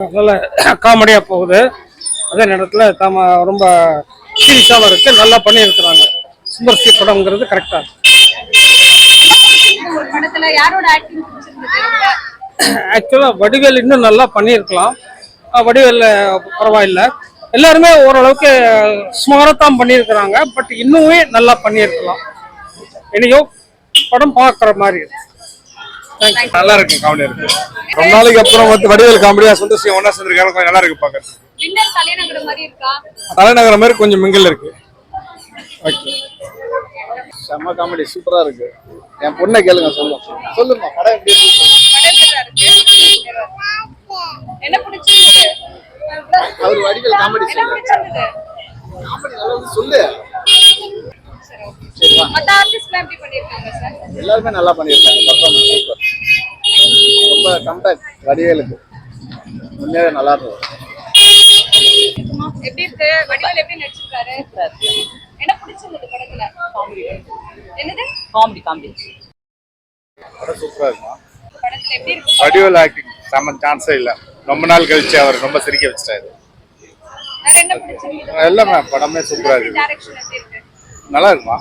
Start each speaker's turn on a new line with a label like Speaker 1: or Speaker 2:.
Speaker 1: நல்ல காமெடியாக போகுது. அதே நேரத்தில் ரொம்ப சீரியஸாகவும் இருக்குது. நல்லா பண்ணியிருக்கிறாங்க. சூப்பர் சி படம்ங்கிறது கரெக்டாக இருக்கு. ஆக்சுவலாக வடிவேல் இன்னும் நல்லா பண்ணியிருக்கலாம். வடிவேல் பரவாயில்லை. எல்லாருமே ஓரளவுக்கு சுமாரத்தான் பண்ணியிருக்கிறாங்க. பட் இன்னுமே நல்லா பண்ணியிருக்கலாம். என்னையோ படம் பார்க்குற மாதிரி இருக்கு.
Speaker 2: நல்லா இருக்கு, காமெடியா இருக்கு. ரொம்ப நாளைக்கு அப்புறம் வந்து வடிவேல் காமெடியா சந்தோஷம் ஒன்னா சேர்ந்திருக்காங்க. கொஞ்சம் நல்லா இருக்கு பாக்க. தலைநகரம் மாதிரி கொஞ்சம் மிங்கல் இருக்கு. ஓகே, செம்ம காமெடி சூப்பரா இருக்கு. என் பொண்ணை கேளுங்க, சொல்லுங்க படம் எப்படி இருக்கு.
Speaker 3: என்ன பிடிச்சிருக்கு?
Speaker 2: அவர் வடிவேல் காமெடி சொல்லு.
Speaker 3: மத்த ஆர்டிஸ்ட்லாம் எப்படி பண்ணிருக்காங்க சார்?
Speaker 2: எல்லாரும் நல்லா பண்ணிருக்காங்க. Performance super. ரொம்ப கம்பேக் வடிவேலுக்கு உண்மையாவே நல்லா இருக்கு.
Speaker 3: எப்படி இருக்கு? வடிவேல் எப்படி நடிச்சிருக்காரு? என்ன பிடிச்சிருந்தது படத்துல? காமெடி. என்னது? காமெடி.
Speaker 2: படம் சூப்பரா இருக்குமா?
Speaker 3: படத்துல எப்படி இருக்கு?
Speaker 2: வடிவேல் ஆக்டிங் செம்ம சான்ஸே இல்ல. ரொம்ப நாள் கழிச்சு அவர் ரொம்ப சிரிக்க வச்சிட்டாரு.
Speaker 3: வேற என்ன பிடிச்சிருக்கு?
Speaker 2: எல்லாமே படமே சூப்பரா இருக்கு.
Speaker 3: டைரக்ஷன் எப்படி இருக்கு?
Speaker 2: நல்லா இருக்குமா?